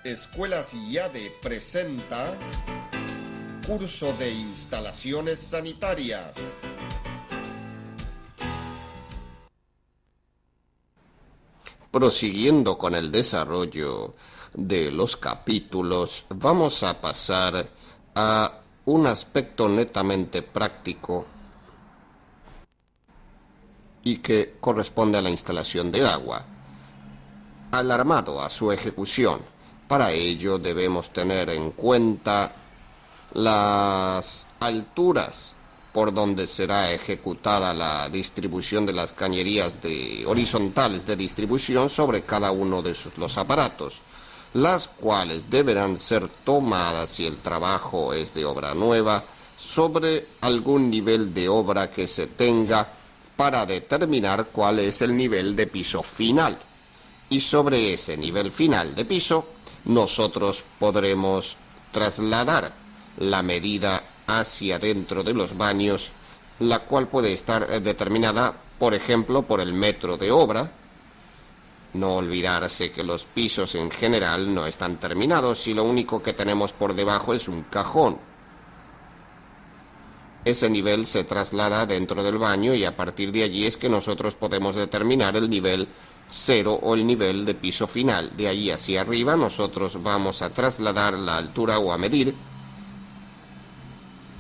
Escuelas IADE presenta Curso de Instalaciones Sanitarias. Prosiguiendo con el desarrollo de los capítulos, vamos a pasar a un aspecto netamente práctico y que corresponde a la instalación del agua, al armado, a su ejecución. Para ello debemos tener en cuenta las alturas por donde será ejecutada la distribución de las cañerías horizontales de distribución sobre cada uno de los aparatos, las cuales deberán ser tomadas si el trabajo es de obra nueva, sobre algún nivel de obra que se tenga para determinar cuál es el nivel de piso final. Y sobre ese nivel final de piso, nosotros podremos trasladar la medida hacia dentro de los baños, la cual puede estar determinada, por ejemplo, por el metro de obra. No olvidarse que los pisos en general no están terminados y lo único que tenemos por debajo es un cajón. Ese nivel se traslada dentro del baño y a partir de allí es que nosotros podemos determinar el nivel cero o el nivel de piso final. De ahí hacia arriba nosotros vamos a trasladar la altura o a medir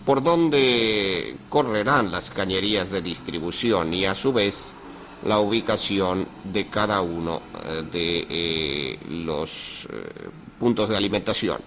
por donde correrán las cañerías de distribución y a su vez la ubicación de cada uno de los puntos de alimentación.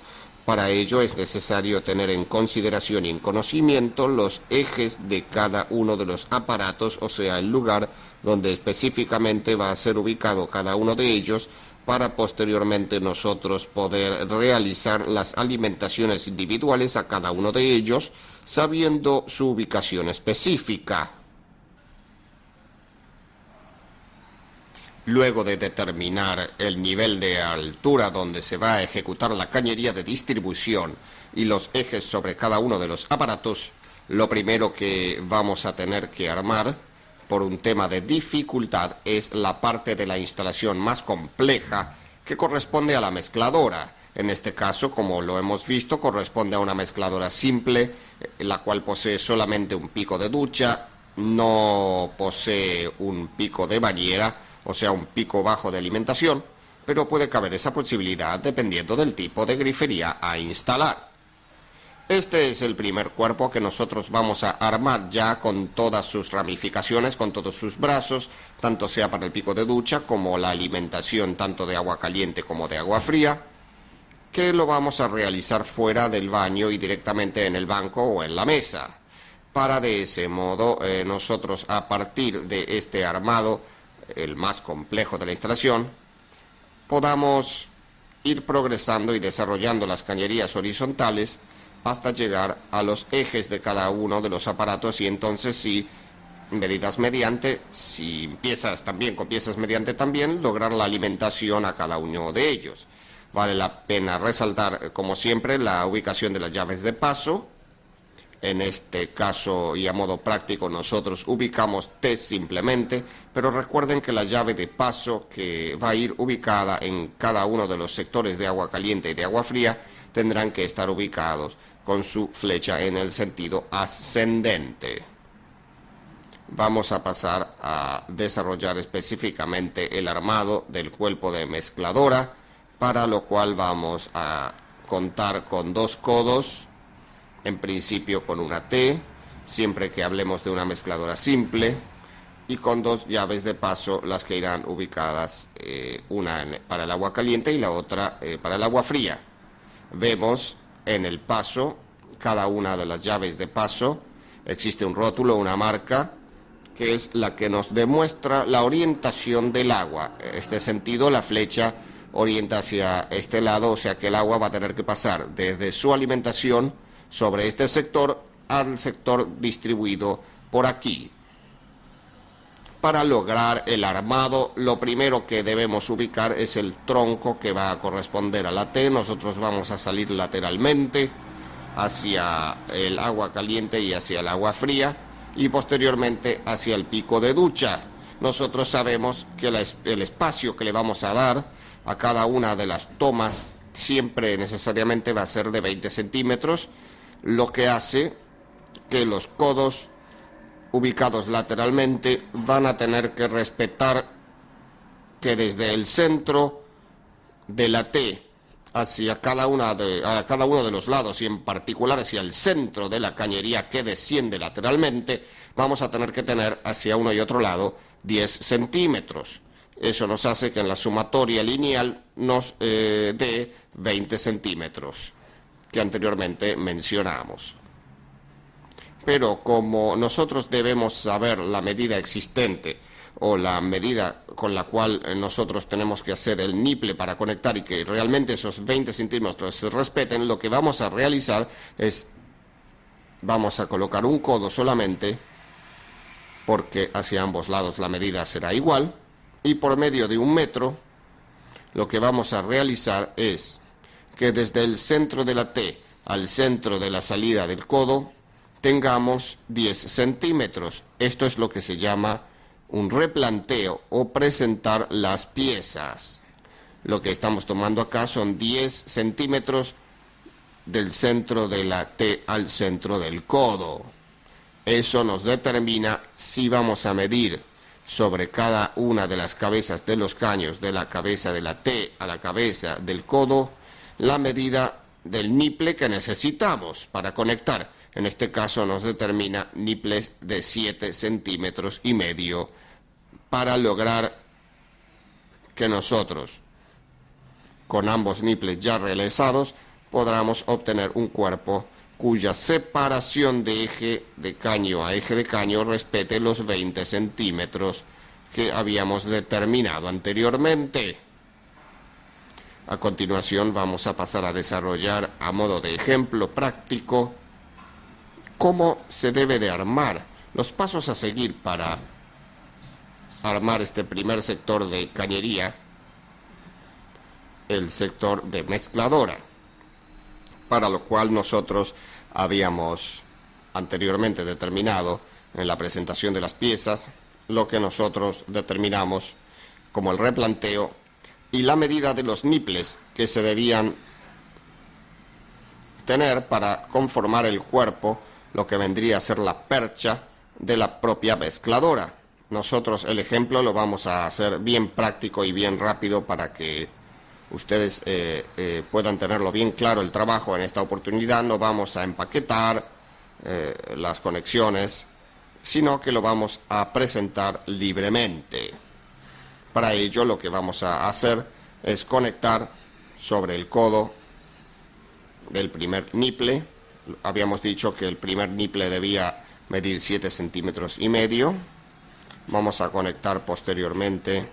Para ello es necesario tener en consideración y en conocimiento los ejes de cada uno de los aparatos, o sea, el lugar donde específicamente va a ser ubicado cada uno de ellos, para posteriormente nosotros poder realizar las alimentaciones individuales a cada uno de ellos, sabiendo su ubicación específica. Luego de determinar el nivel de altura donde se va a ejecutar la cañería de distribución y los ejes sobre cada uno de los aparatos, lo primero que vamos a tener que armar, por un tema de dificultad, es la parte de la instalación más compleja, que corresponde a la mezcladora. En este caso, como lo hemos visto, corresponde a una mezcladora simple, la cual posee solamente un pico de ducha, no posee un pico de bañera, o sea, un pico bajo de alimentación, pero puede caber esa posibilidad dependiendo del tipo de grifería a instalar. Este es el primer cuerpo que nosotros vamos a armar ya con todas sus ramificaciones, con todos sus brazos, tanto sea para el pico de ducha como la alimentación tanto de agua caliente como de agua fría, que lo vamos a realizar fuera del baño y directamente en el banco o en la mesa. Para de ese modo nosotros, a partir de este armado, el más complejo de la instalación, podamos ir progresando y desarrollando las cañerías horizontales hasta llegar a los ejes de cada uno de los aparatos y entonces sí, medidas mediante, si piezas también, con piezas mediante también, lograr la alimentación a cada uno de ellos. Vale la pena resaltar, como siempre, la ubicación de las llaves de paso. En este caso y a modo práctico nosotros ubicamos T simplemente, pero recuerden que la llave de paso que va a ir ubicada en cada uno de los sectores de agua caliente y de agua fría tendrán que estar ubicados con su flecha en el sentido ascendente. Vamos a pasar a desarrollar específicamente el armado del cuerpo de mezcladora, para lo cual vamos a contar con dos codos, en principio con una T, siempre que hablemos de una mezcladora simple, y con dos llaves de paso, las que irán ubicadas, una para el agua caliente y la otra para el agua fría. Vemos en el paso, cada una de las llaves de paso, existe un rótulo, una marca, que es la que nos demuestra la orientación del agua. En este sentido, la flecha orienta hacia este lado, o sea que el agua va a tener que pasar desde su alimentación sobre este sector al sector distribuido por aquí. Para lograr el armado, lo primero que debemos ubicar es el tronco que va a corresponder a la T. Nosotros vamos a salir lateralmente hacia el agua caliente y hacia el agua fría y posteriormente hacia el pico de ducha. Nosotros sabemos que el espacio que le vamos a dar a cada una de las tomas siempre necesariamente va a ser de 20 centímetros, lo que hace que los codos ubicados lateralmente van a tener que respetar que desde el centro de la T hacia cada uno de los lados y en particular hacia el centro de la cañería que desciende lateralmente, vamos a tener que tener hacia uno y otro lado 10 centímetros. Eso nos hace que en la sumatoria lineal nos dé 20 centímetros, que anteriormente mencionamos. Pero como nosotros debemos saber la medida existente o la medida con la cual nosotros tenemos que hacer el niple para conectar y que realmente esos 20 centímetros se respeten, lo que vamos a realizar es, vamos a colocar un codo solamente, porque hacia ambos lados la medida será igual, y por medio de 1 metro, lo que vamos a realizar es que desde el centro de la T al centro de la salida del codo, tengamos 10 centímetros. Esto es lo que se llama un replanteo o presentar las piezas. Lo que estamos tomando acá son 10 centímetros del centro de la T al centro del codo. Eso nos determina si vamos a medir sobre cada una de las cabezas de los caños, de la cabeza de la T a la cabeza del codo, la medida del niple que necesitamos para conectar. En este caso nos determina niples de 7 centímetros y medio para lograr que nosotros, con ambos niples ya realizados, podamos obtener un cuerpo cuya separación de eje de caño a eje de caño respete los 20 centímetros que habíamos determinado anteriormente. A continuación vamos a pasar a desarrollar a modo de ejemplo práctico cómo se debe de armar, los pasos a seguir para armar este primer sector de cañería, el sector de mezcladora, para lo cual nosotros habíamos anteriormente determinado en la presentación de las piezas lo que nosotros determinamos como el replanteo y la medida de los niples que se debían tener para conformar el cuerpo, lo que vendría a ser la percha de la propia mezcladora. Nosotros el ejemplo lo vamos a hacer bien práctico y bien rápido para que ustedes puedan tenerlo bien claro el trabajo. En esta oportunidad no vamos a empaquetar las conexiones, sino que lo vamos a presentar libremente. Para ello lo que vamos a hacer es conectar sobre el codo del primer niple. Habíamos dicho que el primer niple debía medir 7 centímetros y medio. Vamos a conectar posteriormente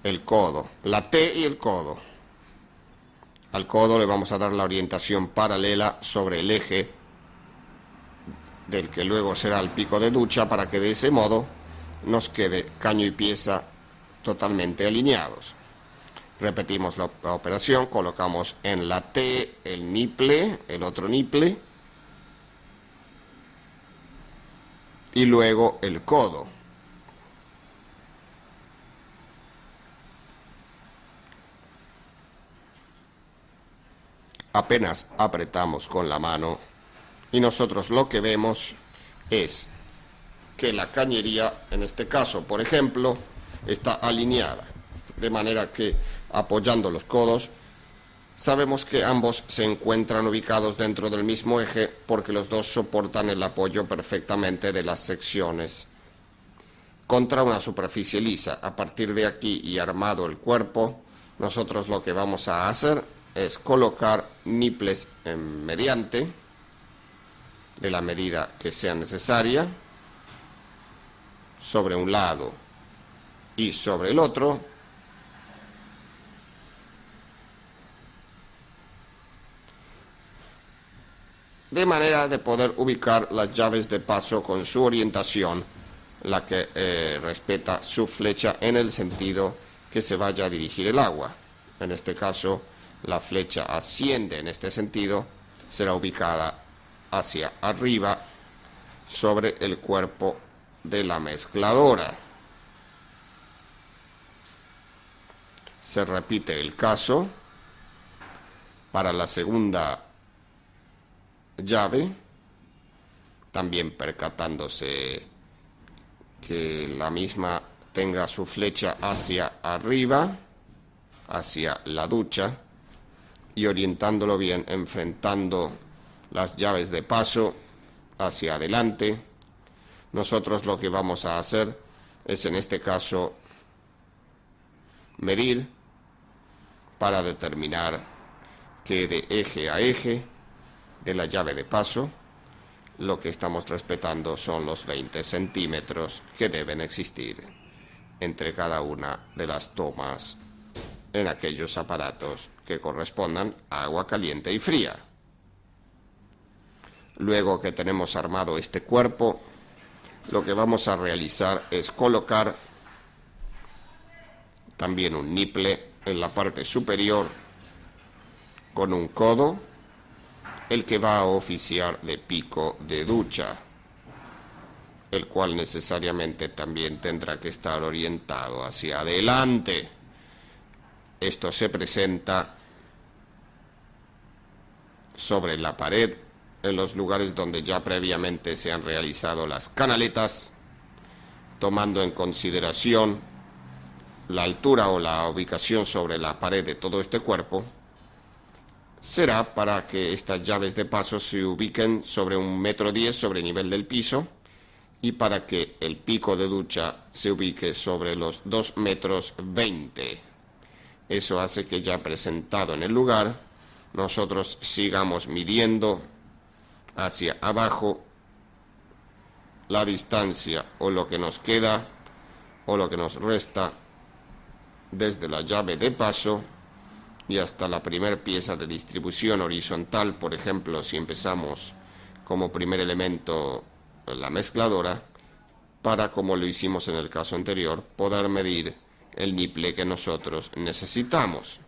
el codo, la T y el codo. Al codo le vamos a dar la orientación paralela sobre el eje del que luego será el pico de ducha, para que de ese modo nos quede caño y pieza totalmente alineados. Repetimos la operación, colocamos en la T el niple, el otro niple, y luego el codo. Apenas apretamos con la mano y nosotros lo que vemos es que la cañería, en este caso, por ejemplo, está alineada, de manera que apoyando los codos, sabemos que ambos se encuentran ubicados dentro del mismo eje porque los dos soportan el apoyo perfectamente de las secciones contra una superficie lisa. A partir de aquí y armado el cuerpo, nosotros lo que vamos a hacer es colocar niples mediante de la medida que sea necesaria sobre un lado y sobre el otro, de manera de poder ubicar las llaves de paso con su orientación, la que respeta su flecha en el sentido que se vaya a dirigir el agua. En este caso, la flecha asciende en este sentido, será ubicada hacia arriba sobre el cuerpo de la mezcladora. Se repite el caso Para la segunda llave, también percatándose que la misma tenga su flecha hacia arriba, hacia la ducha, y orientándolo bien, enfrentando las llaves de paso hacia adelante. Nosotros lo que vamos a hacer es, en este caso, medir para determinar que de eje a eje de la llave de paso lo que estamos respetando son los 20 centímetros que deben existir entre cada una de las tomas en aquellos aparatos que correspondan a agua caliente y fría. Luego que tenemos armado este cuerpo, lo que vamos a realizar es colocar también un niple en la parte superior con un codo, el que va a oficiar de pico de ducha, el cual necesariamente también tendrá que estar orientado hacia adelante. Esto se presenta sobre la pared en los lugares donde ya previamente se han realizado las canaletas, tomando en consideración la altura o la ubicación sobre la pared de todo este cuerpo. Será para que estas llaves de paso se ubiquen sobre 1,10 m sobre nivel del piso, y para que el pico de ducha se ubique sobre los 2,20 m. Eso hace que, ya presentado en el lugar, nosotros sigamos midiendo hacia abajo la distancia o lo que nos queda o lo que nos resta desde la llave de paso y hasta la primera pieza de distribución horizontal. Por ejemplo, si empezamos como primer elemento la mezcladora, para, como lo hicimos en el caso anterior, poder medir el niple que nosotros necesitamos.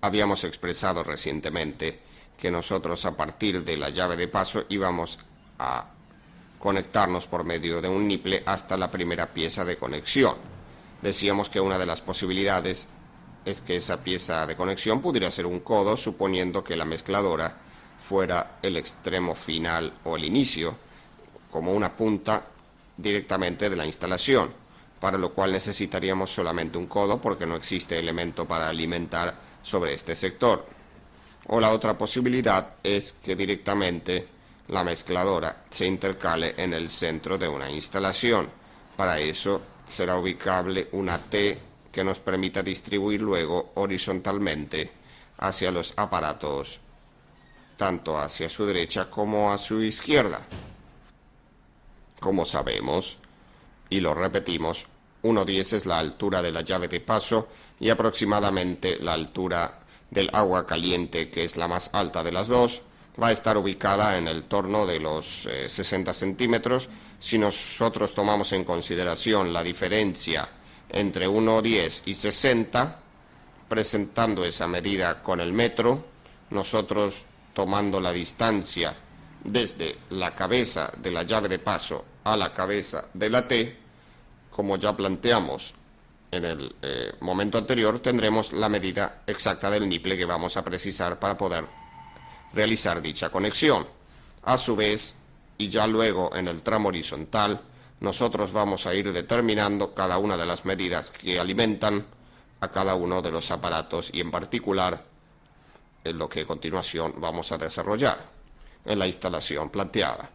Habíamos expresado recientemente que nosotros, a partir de la llave de paso, íbamos a conectarnos por medio de un niple hasta la primera pieza de conexión. Decíamos que una de las posibilidades es que esa pieza de conexión pudiera ser un codo, suponiendo que la mezcladora fuera el extremo final o el inicio, como una punta directamente de la instalación, para lo cual necesitaríamos solamente un codo, porque no existe elemento para alimentar sobre este sector. O la otra posibilidad es que directamente la mezcladora se intercale en el centro de una instalación. Para eso será ubicable una T que nos permita distribuir luego horizontalmente hacia los aparatos, tanto hacia su derecha como a su izquierda. Como sabemos, y lo repetimos, 1,10 es la altura de la llave de paso y aproximadamente la altura del agua caliente, que es la más alta de las dos, va a estar ubicada en el torno de los 60 centímetros. Si nosotros tomamos en consideración la diferencia entre 1,10 y 60, presentando esa medida con el metro, nosotros, tomando la distancia desde la cabeza de la llave de paso a la cabeza de la T, como ya planteamos en el momento anterior, tendremos la medida exacta del niple que vamos a precisar para poder realizar dicha conexión. A su vez, y ya luego en el tramo horizontal, nosotros vamos a ir determinando cada una de las medidas que alimentan a cada uno de los aparatos, y en particular en lo que a continuación vamos a desarrollar en la instalación planteada.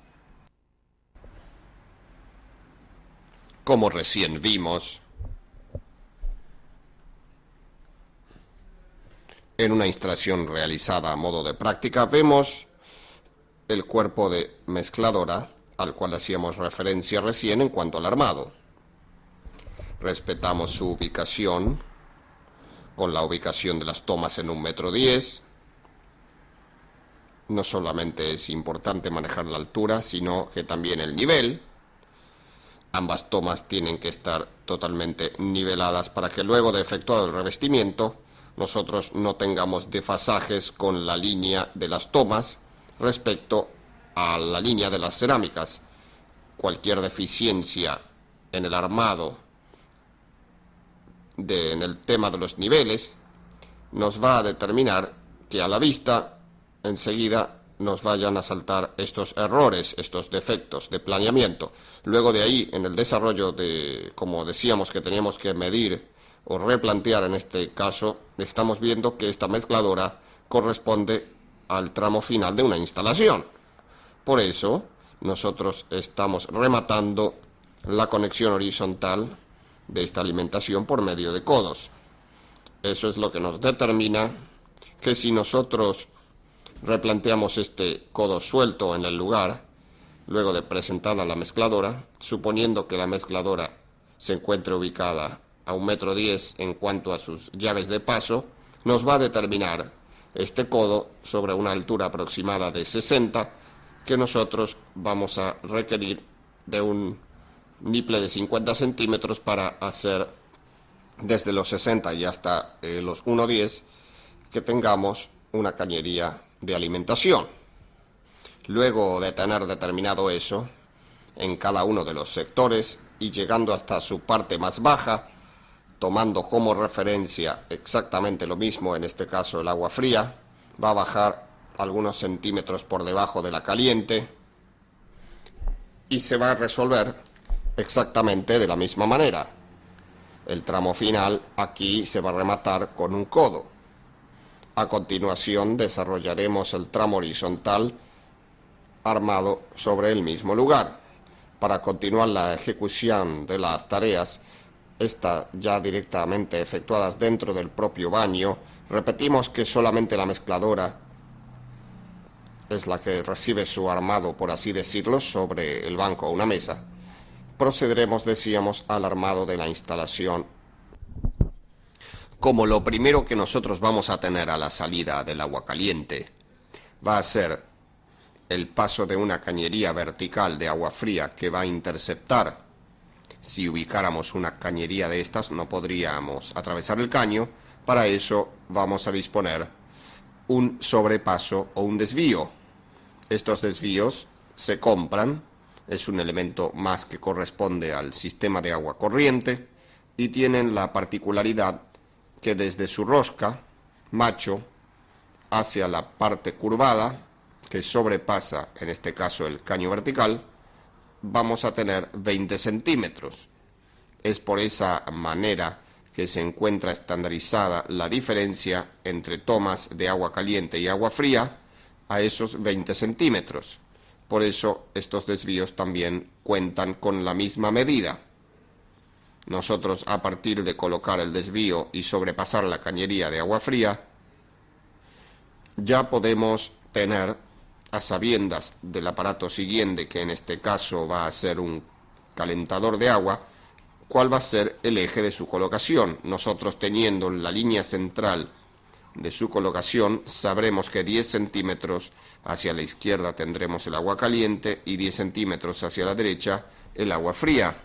Como recién vimos, en una instalación realizada a modo de práctica, vemos el cuerpo de mezcladora al cual hacíamos referencia recién en cuanto al armado. Respetamos su ubicación con la ubicación de las tomas en 1,10 m. No solamente es importante manejar la altura, sino que también el nivel. Ambas tomas tienen que estar totalmente niveladas para que luego de efectuado el revestimiento nosotros no tengamos desfasajes con la línea de las tomas respecto a la línea de las cerámicas. Cualquier deficiencia en el armado en el tema de los niveles nos va a determinar que a la vista enseguida nos vayan a saltar estos errores, estos defectos de planeamiento. Luego de ahí, en el desarrollo de, como decíamos que teníamos que medir o replantear en este caso, estamos viendo que esta mezcladora corresponde al tramo final de una instalación. Por eso, nosotros estamos rematando la conexión horizontal de esta alimentación por medio de codos. Eso es lo que nos determina que si nosotros replanteamos este codo suelto en el lugar, luego de presentada la mezcladora, suponiendo que la mezcladora se encuentre ubicada a 1,10 m en cuanto a sus llaves de paso, nos va a determinar este codo sobre una altura aproximada de 60, que nosotros vamos a requerir de un niple de 50 centímetros para hacer desde los 60 y hasta los 1,10 que tengamos una cañería de alimentación. Luego de tener determinado eso en cada uno de los sectores y llegando hasta su parte más baja, tomando como referencia exactamente lo mismo, en este caso el agua fría, va a bajar algunos centímetros por debajo de la caliente y se va a resolver exactamente de la misma manera. El tramo final aquí se va a rematar con un codo. A continuación desarrollaremos el tramo horizontal armado sobre el mismo lugar. Para continuar la ejecución de las tareas, estas ya directamente efectuadas dentro del propio baño, repetimos que solamente la mezcladora es la que recibe su armado, por así decirlo, sobre el banco o una mesa. Procederemos, decíamos, al armado de la instalación. Como lo primero que nosotros vamos a tener a la salida del agua caliente va a ser el paso de una cañería vertical de agua fría que va a interceptar. Si ubicáramos una cañería de estas no podríamos atravesar el caño. Para eso vamos a disponer un sobrepaso o un desvío. Estos desvíos se compran, es un elemento más que corresponde al sistema de agua corriente y tienen la particularidad que desde su rosca macho hacia la parte curvada que sobrepasa, en este caso el caño vertical, vamos a tener 20 centímetros. Es por esa manera que se encuentra estandarizada la diferencia entre tomas de agua caliente y agua fría a esos 20 centímetros. Por eso estos desvíos también cuentan con la misma medida. Nosotros, a partir de colocar el desvío y sobrepasar la cañería de agua fría, ya podemos tener, a sabiendas del aparato siguiente, que en este caso va a ser un calentador de agua, cuál va a ser el eje de su colocación. Nosotros, teniendo la línea central de su colocación, sabremos que 10 centímetros hacia la izquierda tendremos el agua caliente y 10 centímetros hacia la derecha el agua fría.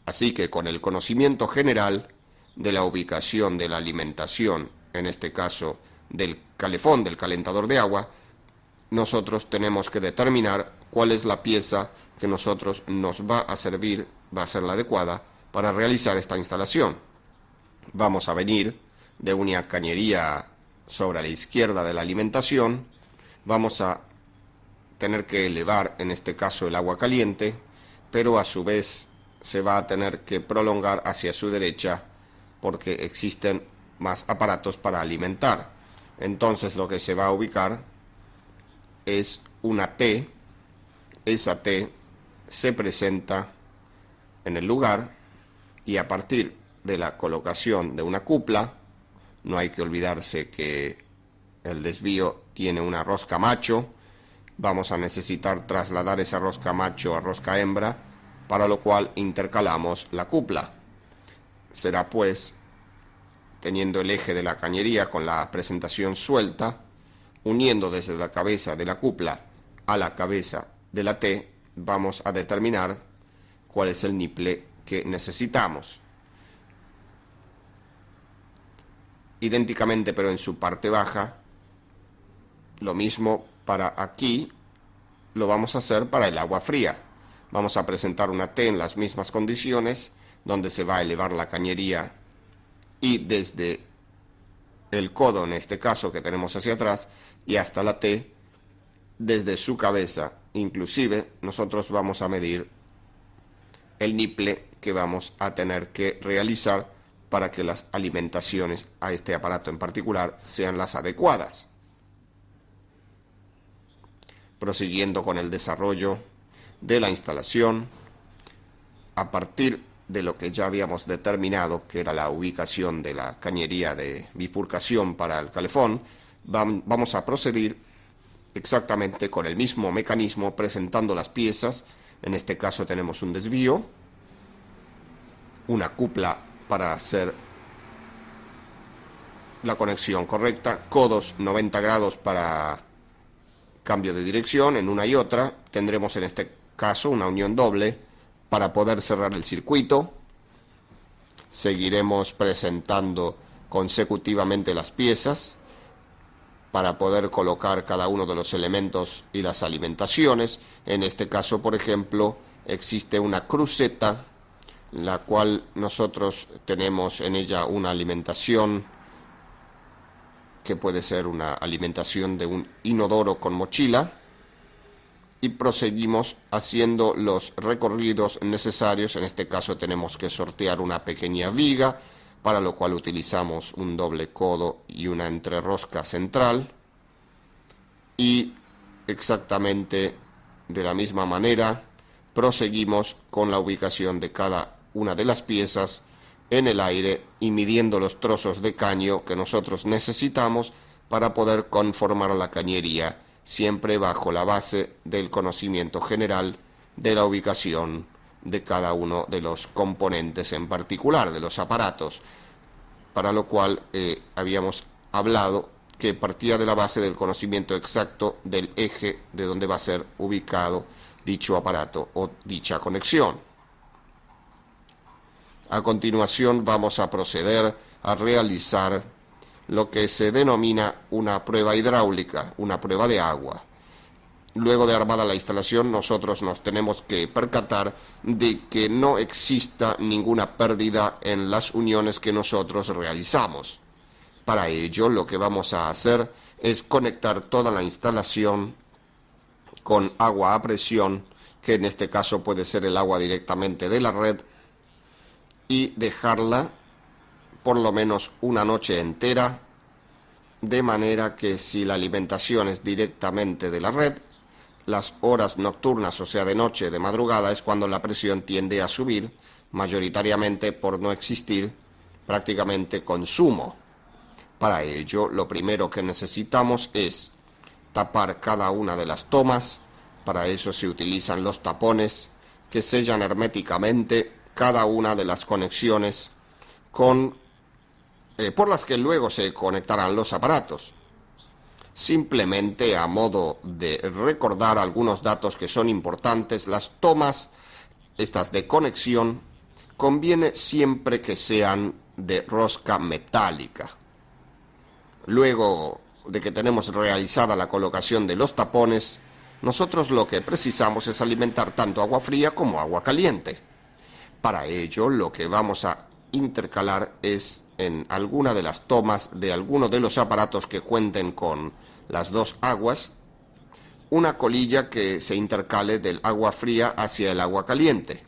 Así que con el conocimiento general de la ubicación de la alimentación, en este caso del calefón, del calentador de agua, nosotros tenemos que determinar cuál es la pieza que nosotros nos va a servir, va a ser la adecuada para realizar esta instalación. Vamos a venir de una cañería sobre la izquierda de la alimentación, vamos a tener que elevar en este caso el agua caliente, pero a su vez se va a tener que prolongar hacia su derecha porque existen más aparatos para alimentar. Entonces lo que se va a ubicar es una T. Esa T se presenta en el lugar y a partir de la colocación de una cupla, no hay que olvidarse que el desvío tiene una rosca macho, vamos a necesitar trasladar esa rosca macho a rosca hembra, para lo cual intercalamos la cupla. Será pues, teniendo el eje de la cañería con la presentación suelta, uniendo desde la cabeza de la cupla a la cabeza de la T, vamos a determinar cuál es el niple que necesitamos. Idénticamente, pero en su parte baja, lo mismo para aquí, lo vamos a hacer para el agua fría. Vamos a presentar una T en las mismas condiciones, donde se va a elevar la cañería, y desde el codo, en este caso que tenemos hacia atrás, y hasta la T, desde su cabeza. Inclusive nosotros vamos a medir el niple que vamos a tener que realizar para que las alimentaciones a este aparato en particular sean las adecuadas. Prosiguiendo con el desarrollo de la instalación, a partir de lo que ya habíamos determinado, que era la ubicación de la cañería de bifurcación para el calefón, vamos a proceder exactamente con el mismo mecanismo, presentando las piezas. En este caso tenemos un desvío, una cupla para hacer la conexión correcta, codos 90 grados para cambio de dirección en una y otra. Tendremos en este caso una unión doble para poder cerrar el circuito. Seguiremos presentando consecutivamente las piezas para poder colocar cada uno de los elementos y las alimentaciones. En este caso, por ejemplo, existe una cruceta, la cual nosotros tenemos en ella una alimentación que puede ser una alimentación de un inodoro con mochila, y proseguimos haciendo los recorridos necesarios. En este caso tenemos que sortear una pequeña viga, para lo cual utilizamos un doble codo y una entrerosca central, y exactamente de la misma manera proseguimos con la ubicación de cada una de las piezas en el aire y midiendo los trozos de caño que nosotros necesitamos para poder conformar la cañería, siempre bajo la base del conocimiento general de la ubicación de cada uno de los componentes en particular, de los aparatos, para lo cual habíamos hablado que partía de la base del conocimiento exacto del eje de donde va a ser ubicado dicho aparato o dicha conexión. A continuación vamos a proceder a realizar lo que se denomina una prueba hidráulica, una prueba de agua. Luego de armada la instalación, nosotros nos tenemos que percatar de que no exista ninguna pérdida en las uniones que nosotros realizamos. Para ello, lo que vamos a hacer es conectar toda la instalación con agua a presión, que en este caso puede ser el agua directamente de la red, y dejarla por lo menos una noche entera, de manera que si la alimentación es directamente de la red, las horas nocturnas, o sea de noche, de madrugada, es cuando la presión tiende a subir, mayoritariamente por no existir prácticamente consumo. Para ello, lo primero que necesitamos es tapar cada una de las tomas. Para eso se utilizan los tapones que sellan herméticamente cada una de las conexiones por las que luego se conectarán los aparatos. Simplemente a modo de recordar algunos datos que son importantes, las tomas estas de conexión conviene siempre que sean de rosca metálica. Luego de que tenemos realizada la colocación de los tapones, nosotros lo que precisamos es alimentar tanto agua fría como agua caliente. Para ello, lo que vamos a intercalar es en alguna de las tomas de alguno de los aparatos que cuenten con las dos aguas, una colilla que se intercale del agua fría hacia el agua caliente,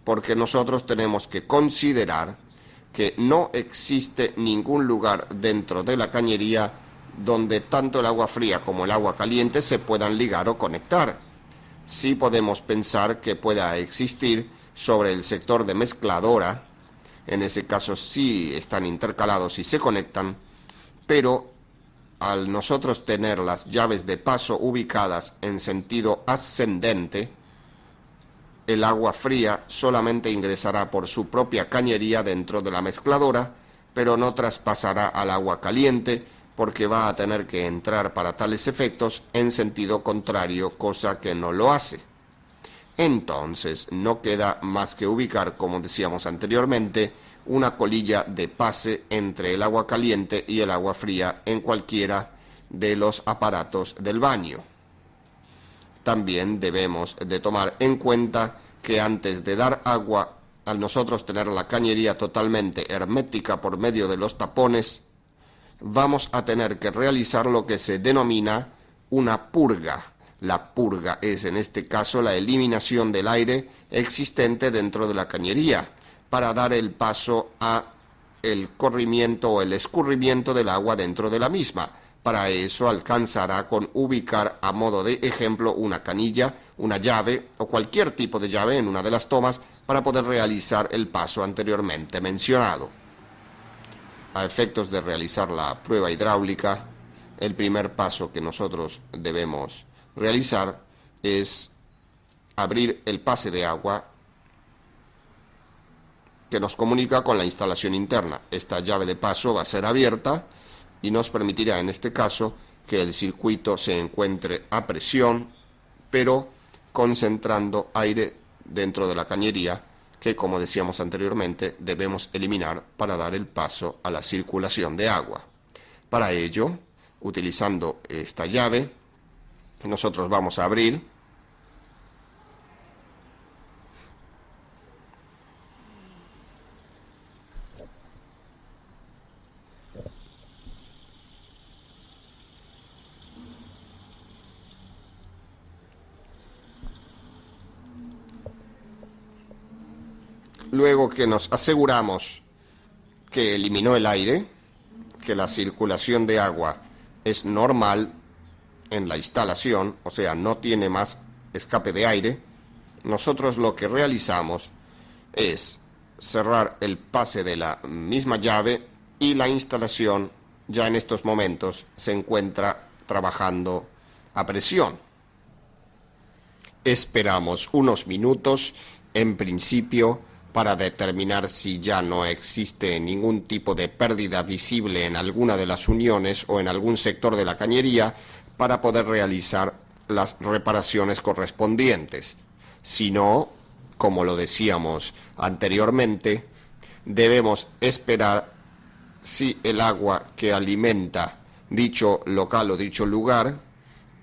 porque nosotros tenemos que considerar que no existe ningún lugar dentro de la cañería donde tanto el agua fría como el agua caliente se puedan ligar o conectar. Sí podemos pensar que pueda existir sobre el sector de mezcladora, en ese caso sí están intercalados y se conectan, pero al nosotros tener las llaves de paso ubicadas en sentido ascendente, el agua fría solamente ingresará por su propia cañería dentro de la mezcladora, pero no traspasará al agua caliente, porque va a tener que entrar para tales efectos en sentido contrario, cosa que no lo hace. Entonces, no queda más que ubicar, como decíamos anteriormente, una colilla de pase entre el agua caliente y el agua fría en cualquiera de los aparatos del baño. También debemos de tomar en cuenta que antes de dar agua al nosotros tener la cañería totalmente hermética por medio de los tapones, vamos a tener que realizar lo que se denomina una purga. La purga es en este caso la eliminación del aire existente dentro de la cañería para dar el paso a el corrimiento o el escurrimiento del agua dentro de la misma. Para eso alcanzará con ubicar a modo de ejemplo una canilla, una llave o cualquier tipo de llave en una de las tomas para poder realizar el paso anteriormente mencionado. A efectos de realizar la prueba hidráulica, el primer paso que nosotros debemos realizar es abrir el pase de agua que nos comunica con la instalación interna. Esta llave de paso va a ser abierta y nos permitirá en este caso que el circuito se encuentre a presión, pero concentrando aire dentro de la cañería que, como decíamos anteriormente, debemos eliminar para dar el paso a la circulación de agua. Para ello, utilizando esta llave, nosotros vamos a abrir luego que nos aseguramos que eliminó el aire, que la circulación de agua es normal en la instalación, o sea, no tiene más escape de aire, nosotros lo que realizamos es cerrar el pase de la misma llave y la instalación ya en estos momentos se encuentra trabajando a presión. Esperamos unos minutos, en principio, para determinar si ya no existe ningún tipo de pérdida visible en alguna de las uniones o en algún sector de la cañería para poder realizar las reparaciones correspondientes. Si no, como lo decíamos anteriormente, debemos esperar si el agua que alimenta dicho local o dicho lugar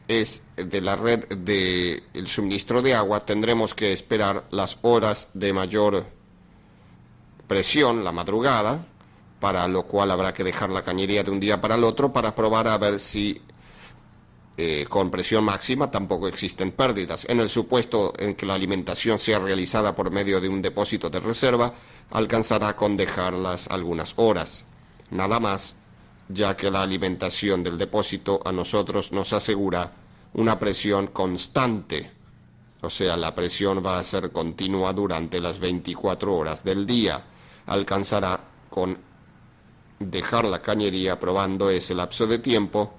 es de la red del suministro de agua. Tendremos que esperar las horas de mayor presión, la madrugada, para lo cual habrá que dejar la cañería de un día para el otro para probar a ver si con presión máxima tampoco existen pérdidas. En el supuesto en que la alimentación sea realizada por medio de un depósito de reserva, alcanzará con dejarlas algunas horas, nada más, ya que la alimentación del depósito a nosotros nos asegura una presión constante, o sea, la presión va a ser continua durante las 24 horas del día. Alcanzará con dejar la cañería probando ese lapso de tiempo,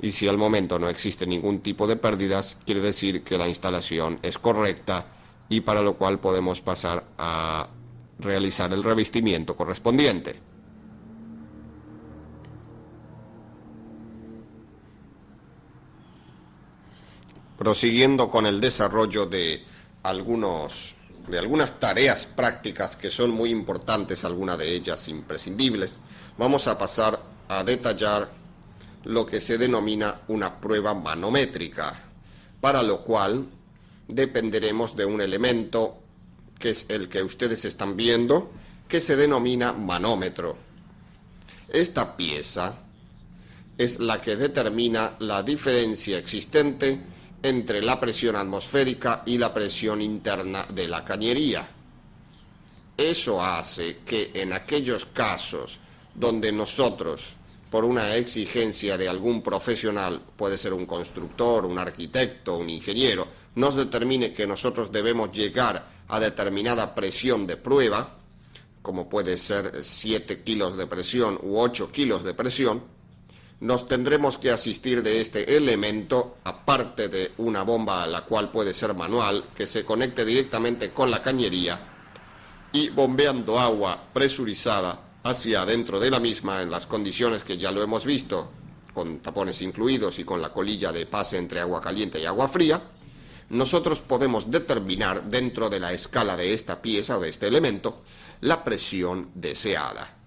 y si al momento no existe ningún tipo de pérdidas, quiere decir que la instalación es correcta y para lo cual podemos pasar a realizar el revestimiento correspondiente. Prosiguiendo con el desarrollo de algunas tareas prácticas que son muy importantes, algunas de ellas imprescindibles, vamos a pasar a detallar lo que se denomina una prueba manométrica, para lo cual dependeremos de un elemento que es el que ustedes están viendo, que se denomina manómetro. Esta pieza es la que determina la diferencia existente entre la presión atmosférica y la presión interna de la cañería. Eso hace que en aquellos casos donde nosotros, por una exigencia de algún profesional, puede ser un constructor, un arquitecto, un ingeniero, nos determine que nosotros debemos llegar a determinada presión de prueba, como puede ser 7 kilos de presión u 8 kilos de presión, nos tendremos que asistir de este elemento, aparte de una bomba, la cual puede ser manual, que se conecte directamente con la cañería y bombeando agua presurizada hacia adentro de la misma en las condiciones que ya lo hemos visto, con tapones incluidos y con la colilla de pase entre agua caliente y agua fría, nosotros podemos determinar dentro de la escala de esta pieza o de este elemento la presión deseada.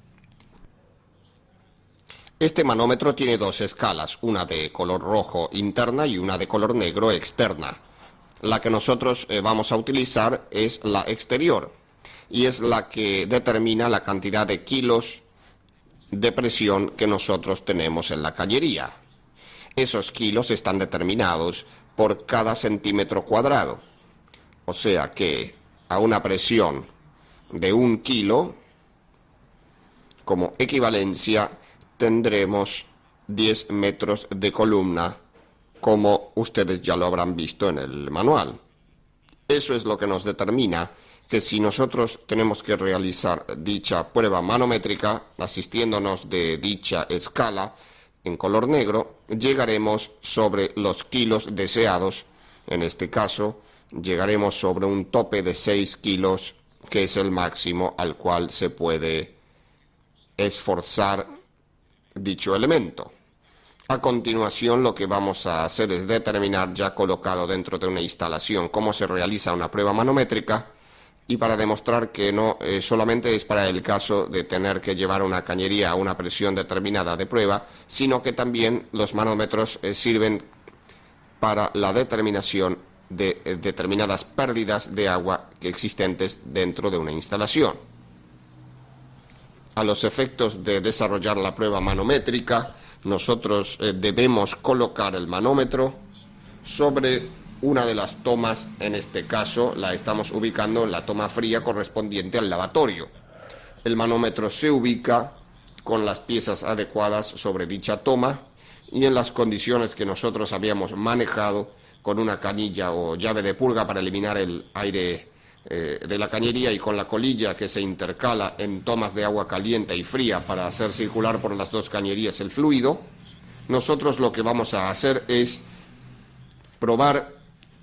Este manómetro tiene dos escalas, una de color rojo interna y una de color negro externa. La que nosotros vamos a utilizar es la exterior. y es la que determina la cantidad de kilos de presión que nosotros tenemos en la cañería. Esos kilos están determinados por cada centímetro cuadrado. O sea que a una presión de 1 kilo, como equivalencia, tendremos 10 metros de columna, como ustedes ya lo habrán visto en el manual. Eso es lo que nos determina que si nosotros tenemos que realizar dicha prueba manométrica, asistiéndonos de dicha escala en color negro, llegaremos sobre los kilos deseados. En este caso, llegaremos sobre un tope de 6 kilos, que es el máximo al cual se puede esforzar dicho elemento. A continuación, lo que vamos a hacer es determinar, ya colocado dentro de una instalación, cómo se realiza una prueba manométrica, y para demostrar que no solamente es para el caso de tener que llevar una cañería a una presión determinada de prueba, sino que también los manómetros sirven para la determinación de determinadas pérdidas de agua existentes dentro de una instalación. A los efectos de desarrollar la prueba manométrica, nosotros debemos colocar el manómetro sobre una de las tomas. En este caso la estamos ubicando en la toma fría correspondiente al lavatorio. El manómetro se ubica con las piezas adecuadas sobre dicha toma y en las condiciones que nosotros habíamos manejado, con una canilla o llave de purga para eliminar el aire de la cañería, y con la colilla que se intercala en tomas de agua caliente y fría para hacer circular por las dos cañerías el fluido. Nosotros lo que vamos a hacer es probar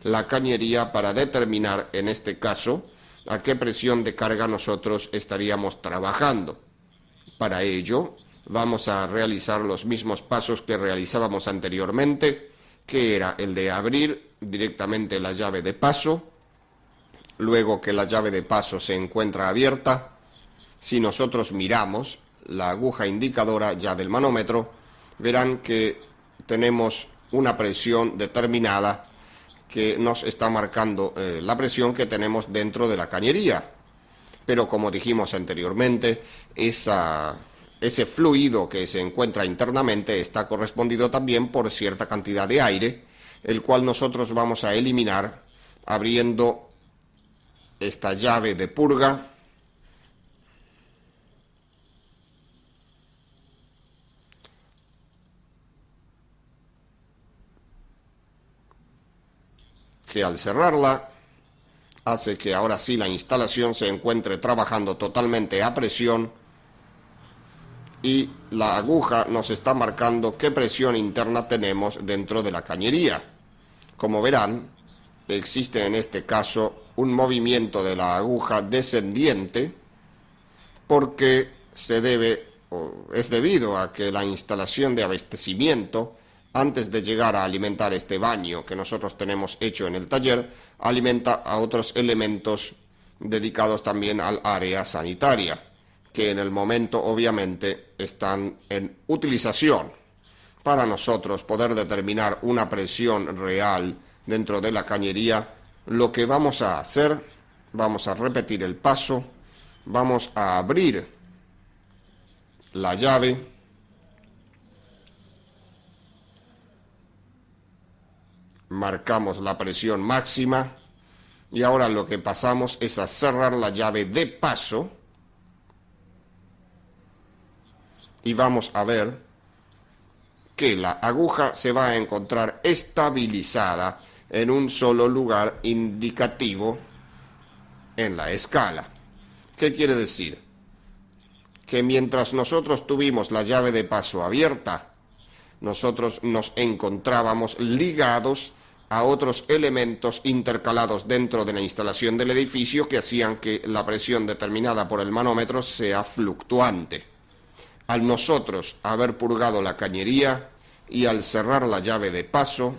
la cañería para determinar, en este caso, a qué presión de carga nosotros estaríamos trabajando. Para ello, vamos a realizar los mismos pasos que realizábamos anteriormente, que era el de abrir directamente la llave de paso. Luego que la llave de paso se encuentra abierta, si nosotros miramos la aguja indicadora ya del manómetro, verán que tenemos una presión determinada que nos está marcando la presión que tenemos dentro de la cañería. Pero como dijimos anteriormente, ese fluido que se encuentra internamente está correspondido también por cierta cantidad de aire, el cual nosotros vamos a eliminar abriendo esta llave de purga que al cerrarla hace que ahora sí la instalación se encuentre trabajando totalmente a presión, y la aguja nos está marcando qué presión interna tenemos dentro de la cañería. Como verán, existe en este caso un movimiento de la aguja descendiente, porque es debido a que la instalación de abastecimiento, antes de llegar a alimentar este baño que nosotros tenemos hecho en el taller, alimenta a otros elementos dedicados también al área sanitaria, que en el momento obviamente están en utilización. Para nosotros poder determinar una presión real dentro de la cañería, lo que vamos a hacer, vamos a repetir el paso, vamos a abrir la llave, marcamos la presión máxima, y ahora lo que pasamos es a cerrar la llave de paso, y vamos a ver que la aguja se va a encontrar estabilizada en un solo lugar indicativo en la escala. ¿Qué quiere decir? Que mientras nosotros tuvimos la llave de paso abierta, nosotros nos encontrábamos ligados a otros elementos intercalados dentro de la instalación del edificio que hacían que la presión determinada por el manómetro sea fluctuante. Al nosotros haber purgado la cañería y al cerrar la llave de paso,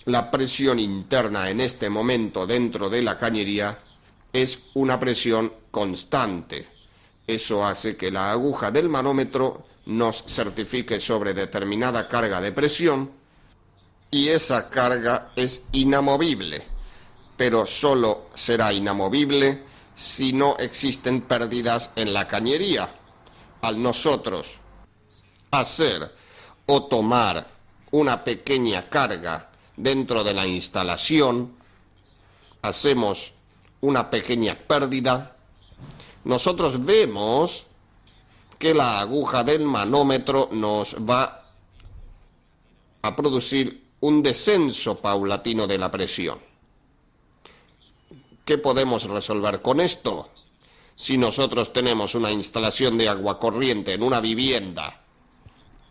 la presión interna en este momento dentro de la cañería es una presión constante. Eso hace que la aguja del manómetro nos certifique sobre determinada carga de presión, y esa carga es inamovible, pero solo será inamovible si no existen pérdidas en la cañería. Al nosotros hacer o tomar una pequeña carga dentro de la instalación, hacemos una pequeña pérdida. Nosotros vemos que la aguja del manómetro nos va a producir un descenso paulatino de la presión. ¿Qué podemos resolver con esto? Si nosotros tenemos una instalación de agua corriente en una vivienda,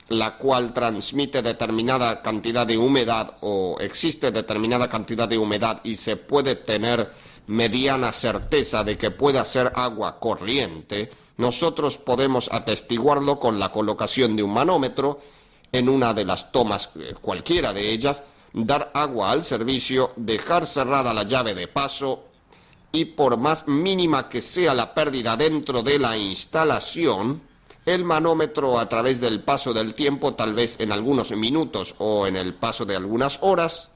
la cual transmite determinada cantidad de humedad o existe determinada cantidad de humedad y se puede tener mediana certeza de que pueda ser agua corriente, nosotros podemos atestiguarlo con la colocación de un manómetro en una de las tomas, cualquiera de ellas, dar agua al servicio, dejar cerrada la llave de paso y por más mínima que sea la pérdida dentro de la instalación, el manómetro a través del paso del tiempo, tal vez en algunos minutos o en el paso de algunas horas,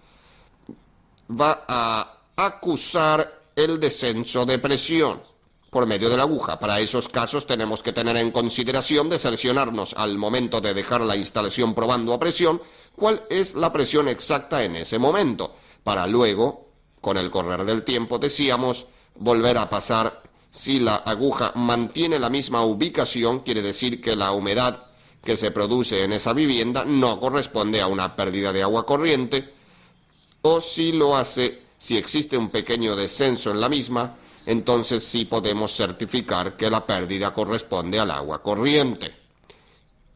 va a acusar el descenso de presión por medio de la aguja. Para esos casos tenemos que tener en consideración de cerciorarnos al momento de dejar la instalación probando a presión cuál es la presión exacta en ese momento, para luego, con el correr del tiempo, decíamos, volver a pasar. Si la aguja mantiene la misma ubicación, quiere decir que la humedad que se produce en esa vivienda no corresponde a una pérdida de agua corriente, o si lo hace, si existe un pequeño descenso en la misma, entonces sí podemos certificar que la pérdida corresponde al agua corriente.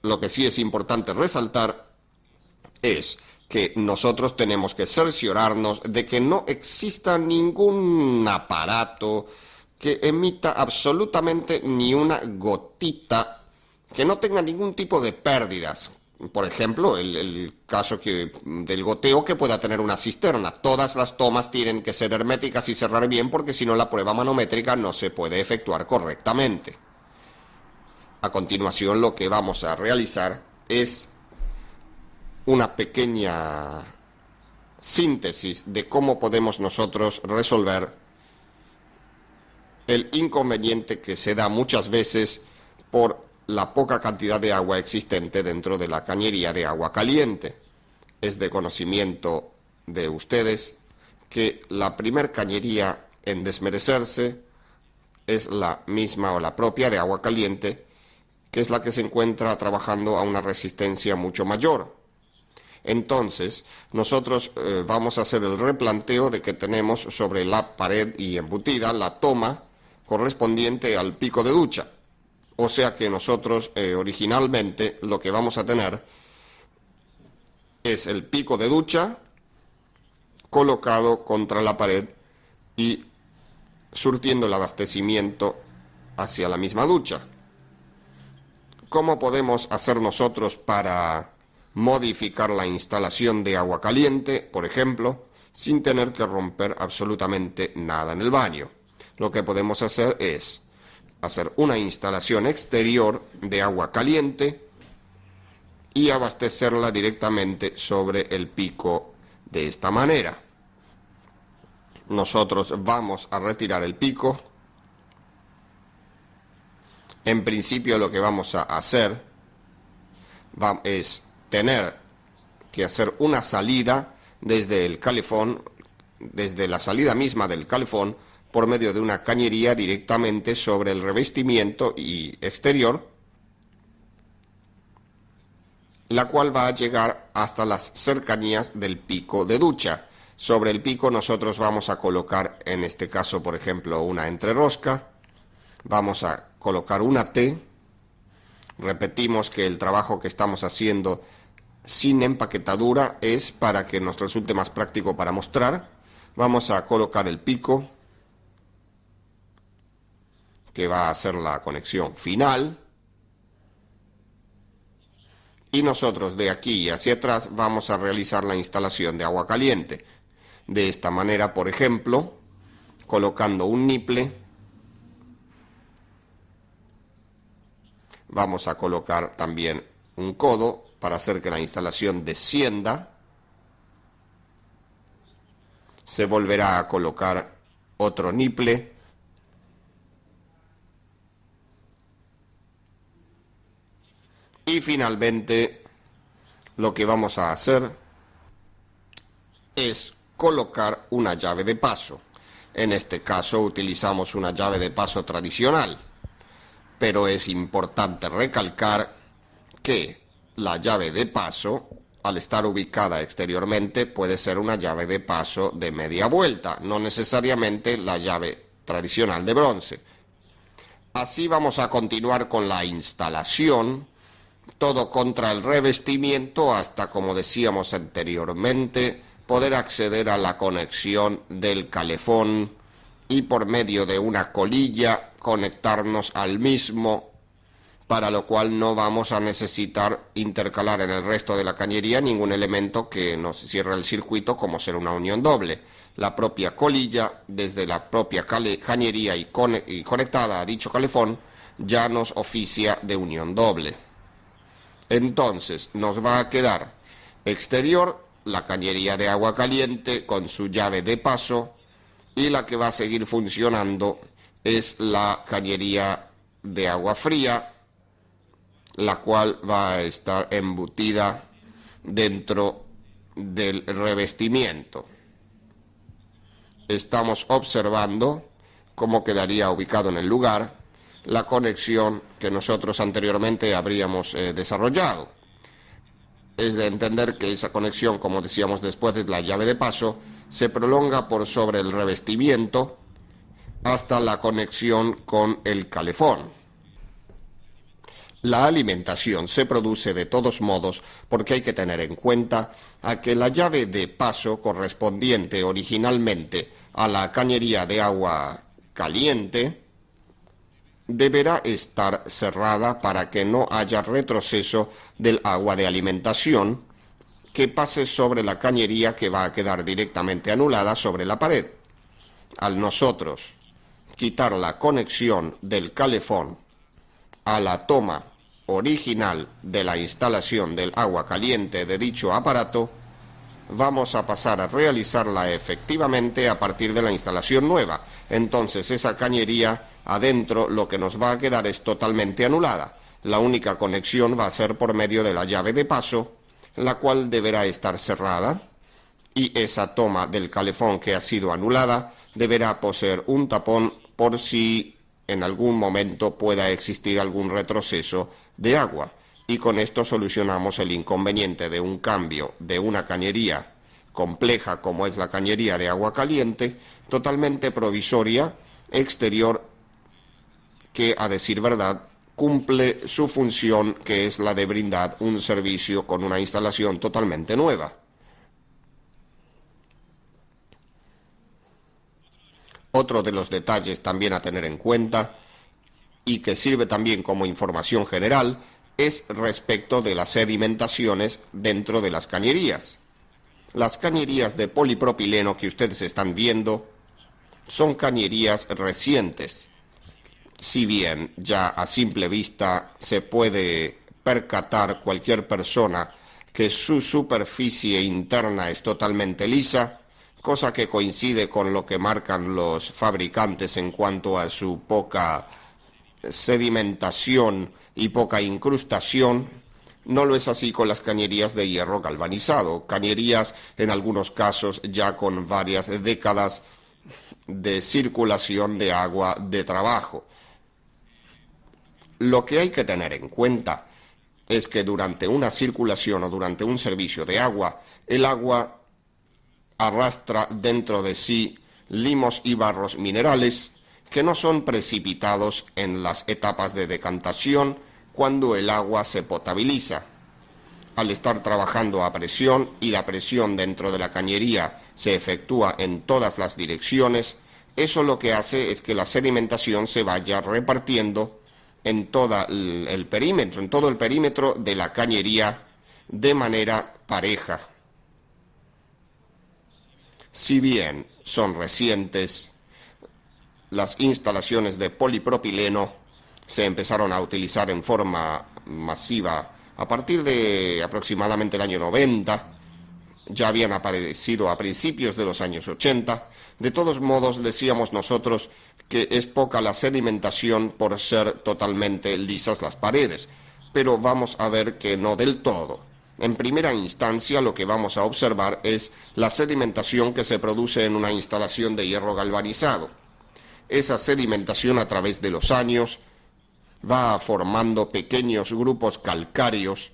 Lo que sí es importante resaltar es que nosotros tenemos que cerciorarnos de que no exista ningún aparato que emita absolutamente ni una gotita, que no tenga ningún tipo de pérdidas. Por ejemplo, el caso del goteo que pueda tener una cisterna. Todas las tomas tienen que ser herméticas y cerrar bien, porque si no la prueba manométrica no se puede efectuar correctamente. A continuación, lo que vamos a realizar es una pequeña síntesis de cómo podemos nosotros resolver el inconveniente que se da muchas veces por la poca cantidad de agua existente dentro de la cañería de agua caliente. Es de conocimiento de ustedes que la primer cañería en desmerecerse es la misma o la propia de agua caliente, que es la que se encuentra trabajando a una resistencia mucho mayor. Entonces, nosotros vamos a hacer el replanteo de que tenemos sobre la pared y embutida la toma correspondiente al pico de ducha. O sea que nosotros originalmente lo que vamos a tener es el pico de ducha colocado contra la pared y surtiendo el abastecimiento hacia la misma ducha. ¿Cómo podemos hacer nosotros para modificar la instalación de agua caliente, por ejemplo, sin tener que romper absolutamente nada en el baño? Lo que podemos hacer es hacer una instalación exterior de agua caliente y abastecerla directamente sobre el pico de esta manera. Nosotros vamos a retirar el pico. En principio lo que vamos a hacer es tener que hacer una salida desde el calefón, desde la salida misma del calefón, por medio de una cañería directamente sobre el revestimiento y exterior, la cual va a llegar hasta las cercanías del pico de ducha. Sobre el pico nosotros vamos a colocar, en este caso, por ejemplo, una entrerosca. Vamos a colocar una T. Repetimos que el trabajo que estamos haciendo sin empaquetadura es para que nos resulte más práctico para mostrar. Vamos a colocar el pico, que va a ser la conexión final. Y nosotros de aquí hacia atrás vamos a realizar la instalación de agua caliente. De esta manera, por ejemplo, colocando un niple, vamos a colocar también un codo para hacer que la instalación descienda. Se volverá a colocar otro niple Y finalmente, lo que vamos a hacer es colocar una llave de paso. En este caso utilizamos una llave de paso tradicional, pero es importante recalcar que la llave de paso, al estar ubicada exteriormente, puede ser una llave de paso de media vuelta, no necesariamente la llave tradicional de bronce. Así vamos a continuar con la instalación, todo contra el revestimiento hasta, como decíamos anteriormente, poder acceder a la conexión del calefón y por medio de una colilla conectarnos al mismo, para lo cual no vamos a necesitar intercalar en el resto de la cañería ningún elemento que nos cierre el circuito, como ser una unión doble. La propia colilla, desde la propia cañería y conectada a dicho calefón, ya nos oficia de unión doble. Entonces nos va a quedar exterior la cañería de agua caliente con su llave de paso, y la que va a seguir funcionando es la cañería de agua fría, la cual va a estar embutida dentro del revestimiento. Estamos observando cómo quedaría ubicado en el lugar la conexión que nosotros anteriormente habríamos desarrollado. Es de entender que esa conexión, como decíamos después de la llave de paso, se prolonga por sobre el revestimiento hasta la conexión con el calefón. La alimentación se produce de todos modos porque hay que tener en cuenta a que la llave de paso correspondiente originalmente a la cañería de agua caliente deberá estar cerrada para que no haya retroceso del agua de alimentación que pase sobre la cañería, que va a quedar directamente anulada sobre la pared. Al nosotros quitar la conexión del calefón a la toma original de la instalación del agua caliente de dicho aparato, vamos a pasar a realizarla efectivamente a partir de la instalación nueva. Entonces esa cañería adentro lo que nos va a quedar es totalmente anulada. La única conexión va a ser por medio de la llave de paso, la cual deberá estar cerrada, y esa toma del calefón que ha sido anulada deberá poseer un tapón por si en algún momento pueda existir algún retroceso de agua. Y con esto solucionamos el inconveniente de un cambio de una cañería compleja como es la cañería de agua caliente, totalmente provisoria, exterior, que a decir verdad cumple su función, que es la de brindar un servicio con una instalación totalmente nueva. Otro de los detalles también a tener en cuenta, y que sirve también como información general, es respecto de las sedimentaciones dentro de las cañerías. Las cañerías de polipropileno que ustedes están viendo son cañerías recientes. Si bien ya a simple vista se puede percatar cualquier persona que su superficie interna es totalmente lisa, cosa que coincide con lo que marcan los fabricantes en cuanto a su poca sedimentación y poca incrustación, no lo es así con las cañerías de hierro galvanizado, cañerías en algunos casos ya con varias décadas de circulación de agua de trabajo. Lo que hay que tener en cuenta es que durante una circulación o durante un servicio de agua, el agua arrastra dentro de sí limos y barros minerales que no son precipitados en las etapas de decantación cuando el agua se potabiliza. Al estar trabajando a presión y la presión dentro de la cañería se efectúa en todas las direcciones, eso lo que hace es que la sedimentación se vaya repartiendo en todo el perímetro de la cañería de manera pareja. Si bien son recientes, las instalaciones de polipropileno se empezaron a utilizar en forma masiva a partir de aproximadamente el año 90, ya habían aparecido a principios de los años 80. De todos modos, decíamos nosotros que es poca la sedimentación por ser totalmente lisas las paredes. pero vamos a ver que no del todo. En primera instancia, lo que vamos a observar es la sedimentación que se produce en una instalación de hierro galvanizado. Esa sedimentación a través de los años va formando pequeños grupos calcáreos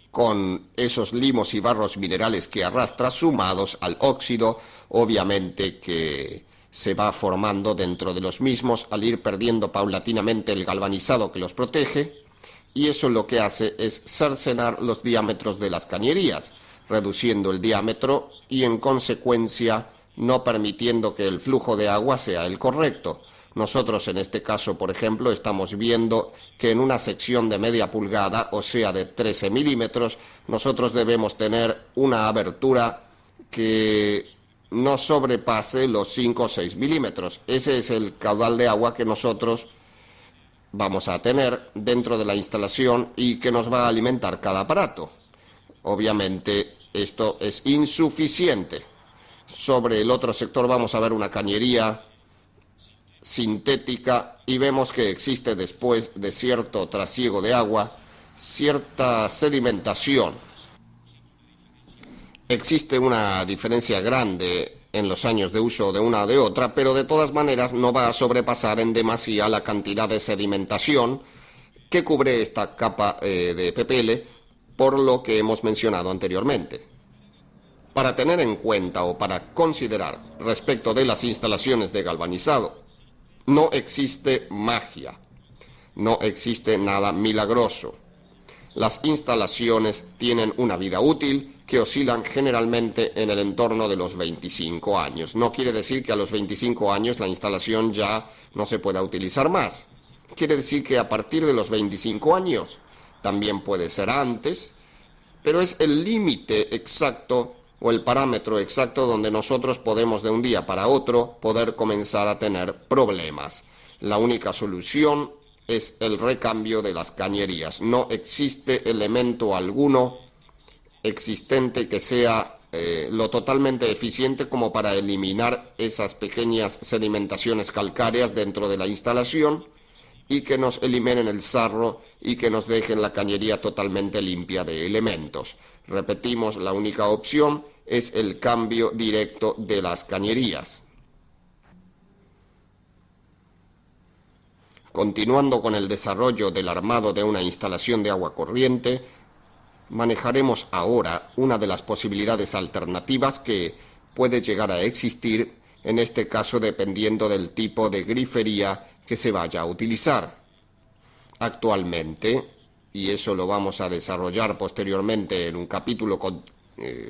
con esos limos y barros minerales que arrastra sumados al óxido, obviamente que se va formando dentro de los mismos al ir perdiendo paulatinamente el galvanizado que los protege, y eso lo que hace es cercenar los diámetros de las cañerías, reduciendo el diámetro y en consecuencia no permitiendo que el flujo de agua sea el correcto. Nosotros en este caso, por ejemplo, estamos viendo que en una sección de media pulgada, o sea de 13 milímetros, nosotros debemos tener una abertura que no sobrepase los 5 o 6 milímetros. Ese es el caudal de agua que nosotros vamos a tener dentro de la instalación y que nos va a alimentar cada aparato. Obviamente esto es insuficiente. Sobre el otro sector vamos a ver una cañería sintética y vemos que existe, después de cierto trasiego de agua, cierta sedimentación. Existe una diferencia grande en los años de uso de una o de otra, pero de todas maneras no va a sobrepasar en demasía la cantidad de sedimentación que cubre esta capa de PPL, por lo que hemos mencionado anteriormente. Para tener en cuenta o para considerar respecto de las instalaciones de galvanizado, no existe magia, no existe nada milagroso. Las instalaciones tienen una vida útil que oscilan generalmente en el entorno de los 25 años. No quiere decir que a los 25 años la instalación ya no se pueda utilizar más. Quiere decir que a partir de los 25 años, también puede ser antes, pero es el límite exacto o el parámetro exacto donde nosotros podemos de un día para otro poder comenzar a tener problemas. La única solución es el recambio de las cañerías. No existe elemento alguno existente que sea lo totalmente eficiente como para eliminar esas pequeñas sedimentaciones calcáreas dentro de la instalación y que nos eliminen el sarro y que nos dejen la cañería totalmente limpia de elementos. Repetimos, la única opción es el cambio directo de las cañerías. Continuando con el desarrollo del armado de una instalación de agua corriente, manejaremos ahora una de las posibilidades alternativas que puede llegar a existir, en este caso dependiendo del tipo de grifería que se vaya a utilizar. Actualmente, y eso lo vamos a desarrollar posteriormente en un capítulo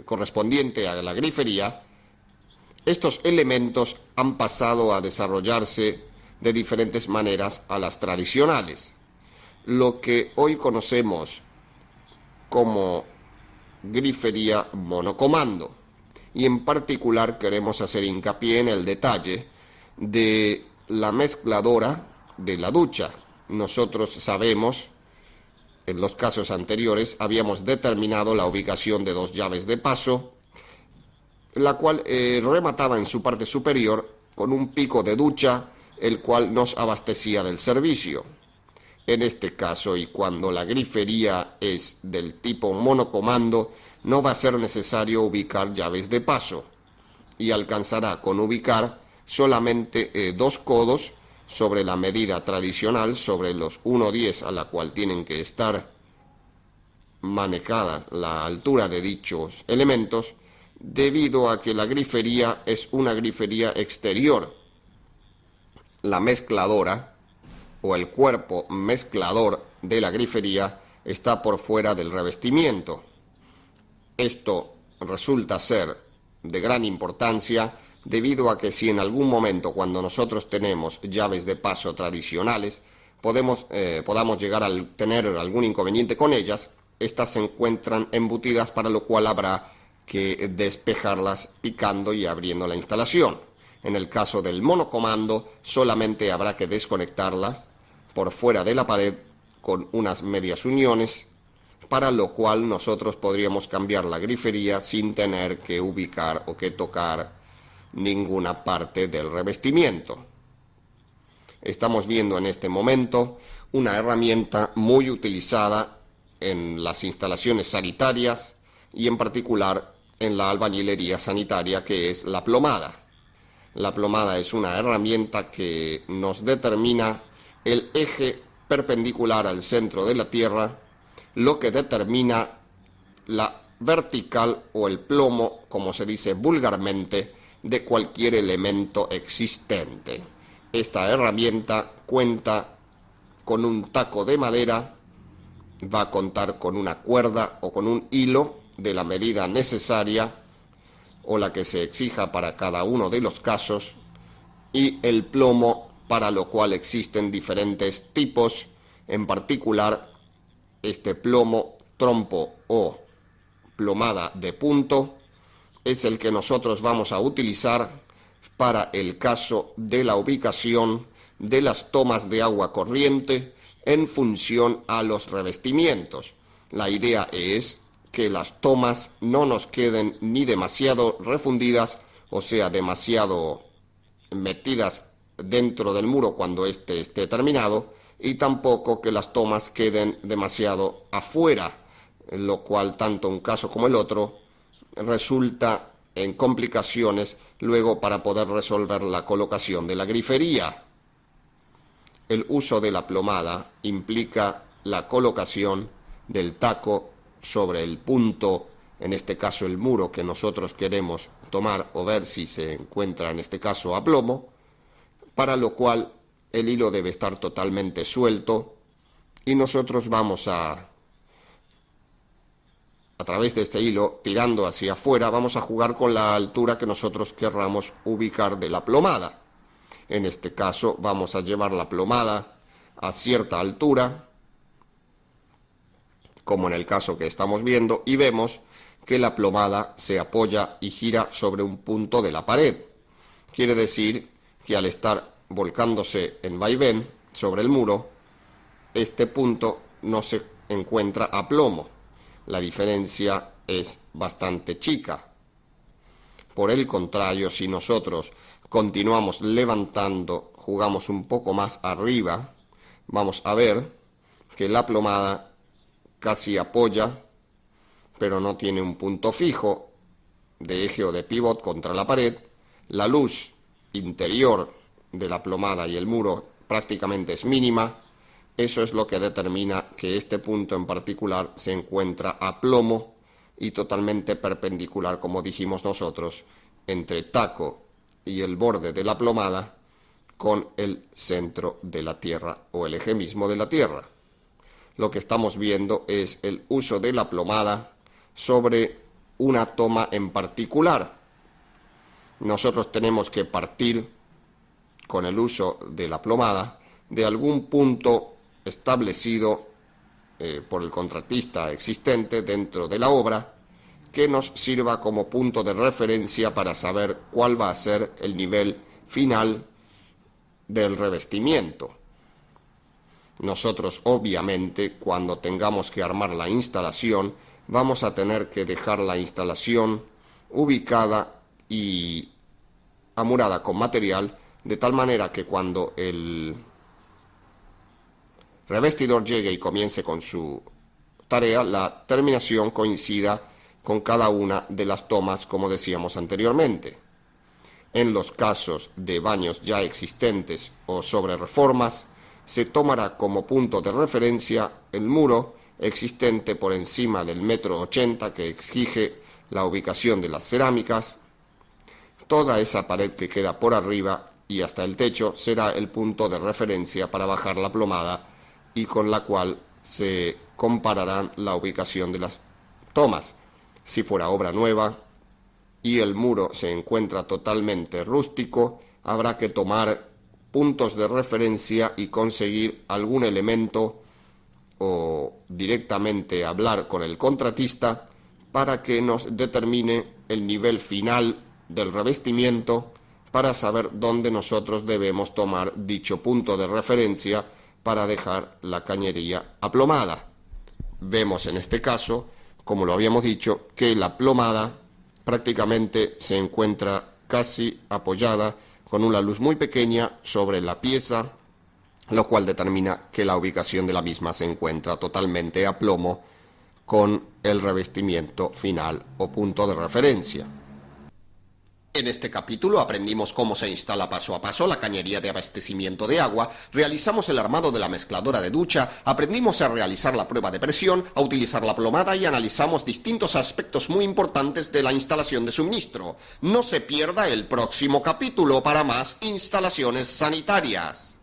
correspondiente a la grifería, estos elementos han pasado a desarrollarse de diferentes maneras a las tradicionales. Lo que hoy conocemos como grifería monocomando, y en particular queremos hacer hincapié en el detalle de la mezcladora de la ducha. Nosotros sabemos, en los casos anteriores, habíamos determinado la ubicación de dos llaves de paso, la cual remataba en su parte superior con un pico de ducha, el cual nos abastecía del servicio. En este caso, y cuando la grifería es del tipo monocomando, no va a ser necesario ubicar llaves de paso y alcanzará con ubicar solamente 2 codos sobre la medida tradicional, sobre los 1,10 a la cual tienen que estar manejada la altura de dichos elementos, debido a que la grifería es una grifería exterior. La mezcladora o el cuerpo mezclador de la grifería está por fuera del revestimiento. Esto resulta ser de gran importancia debido a que si en algún momento, cuando nosotros tenemos llaves de paso tradicionales, podamos llegar a tener algún inconveniente con ellas, estas se encuentran embutidas, para lo cual habrá que despejarlas picando y abriendo la instalación. En el caso del monocomando, solamente habrá que desconectarlas por fuera de la pared con unas medias uniones, para lo cual nosotros podríamos cambiar la grifería sin tener que ubicar o que tocar ninguna parte del revestimiento. Estamos viendo en este momento una herramienta muy utilizada en las instalaciones sanitarias y en particular en la albañilería sanitaria, que es la plomada. La plomada es una herramienta que nos determina el eje perpendicular al centro de la Tierra, lo que determina la vertical o el plomo, como se dice vulgarmente, de cualquier elemento existente. Esta herramienta cuenta con un taco de madera, va a contar con una cuerda o con un hilo de la medida necesaria o la que se exija para cada uno de los casos, y el plomo, para lo cual existen diferentes tipos, en particular este plomo trompo o plomada de punto es el que nosotros vamos a utilizar para el caso de la ubicación de las tomas de agua corriente en función a los revestimientos. La idea es que las tomas no nos queden ni demasiado refundidas, o sea, demasiado metidas dentro del muro cuando éste esté terminado, y tampoco que las tomas queden demasiado afuera, lo cual tanto un caso como el otro resulta en complicaciones luego para poder resolver la colocación de la grifería. El uso de la plomada implica la colocación del taco sobre el punto, en este caso el muro que nosotros queremos tomar o ver si se encuentra en este caso a plomo, para lo cual el hilo debe estar totalmente suelto y nosotros vamos a través de este hilo, tirando hacia afuera, vamos a jugar con la altura que nosotros querramos ubicar de la plomada. En este caso vamos a llevar la plomada a cierta altura, como en el caso que estamos viendo, y vemos que la plomada se apoya y gira sobre un punto de la pared. Quiere decir que al estar volcándose en vaivén sobre el muro, este punto no se encuentra a plomo. La diferencia es bastante chica. Por el contrario, si nosotros continuamos levantando, jugamos un poco más arriba, vamos a ver que la plomada casi apoya, pero no tiene un punto fijo de eje o de pivot contra la pared. La luz interior de la plomada y el muro prácticamente es mínima. Eso es lo que determina que este punto en particular se encuentra a plomo y totalmente perpendicular, como dijimos nosotros, entre taco y el borde de la plomada con el centro de la Tierra o el eje mismo de la Tierra. Lo que estamos viendo es el uso de la plomada sobre una toma en particular. Nosotros tenemos que partir con el uso de la plomada de algún punto establecido por el contratista existente dentro de la obra, que nos sirva como punto de referencia para saber cuál va a ser el nivel final del revestimiento. Nosotros, obviamente, cuando tengamos que armar la instalación, vamos a tener que dejar la instalación ubicada y amurada con material, de tal manera que cuando el revestidor llegue y comience con su tarea, la terminación coincida con cada una de las tomas, como decíamos anteriormente. En los casos de baños ya existentes o sobre reformas, se tomará como punto de referencia el muro existente por encima del 1,80 m que exige la ubicación de las cerámicas. Toda esa pared que queda por arriba y hasta el techo será el punto de referencia para bajar la plomada, y con la cual se compararán la ubicación de las tomas. Si fuera obra nueva y el muro se encuentra totalmente rústico, habrá que tomar puntos de referencia y conseguir algún elemento o directamente hablar con el contratista para que nos determine el nivel final del revestimiento, para saber dónde nosotros debemos tomar dicho punto de referencia para dejar la cañería aplomada. Vemos en este caso, como lo habíamos dicho, que la plomada prácticamente se encuentra casi apoyada con una luz muy pequeña sobre la pieza lo cual determina que la ubicación de la misma se encuentra totalmente a plomo con el revestimiento final o punto de referencia. En este capítulo aprendimos cómo se instala paso a paso la cañería de abastecimiento de agua, realizamos el armado de la mezcladora de ducha, aprendimos a realizar la prueba de presión, a utilizar la plomada y analizamos distintos aspectos muy importantes de la instalación de suministro. No se pierda el próximo capítulo para más instalaciones sanitarias.